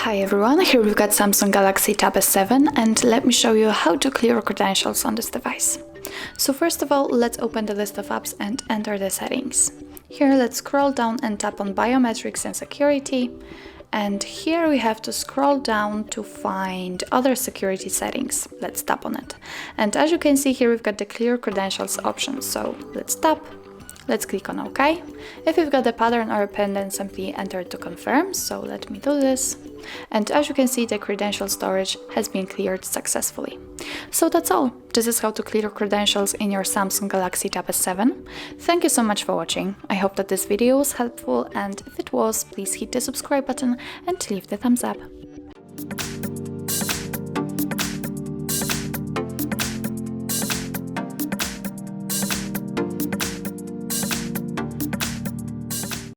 Hi everyone, here we've got Samsung Galaxy Tab S7 and let me show you how to clear credentials on this device. So first of all, let's open the list of apps and enter the settings. Here let's scroll down and tap on biometrics and security. And here we have to scroll down to find other security settings. Let's tap on it. And as you can see here, we've got the clear credentials option. So let's tap. Let's click on OK. If you've got a pattern or a PIN, then simply enter to confirm. So let me do this. And as you can see, the credential storage has been cleared successfully. So that's all. This is how to clear credentials in your Samsung Galaxy Tab S7. Thank you so much for watching. I hope that this video was helpful, and if it was, please hit the subscribe button and leave the thumbs up.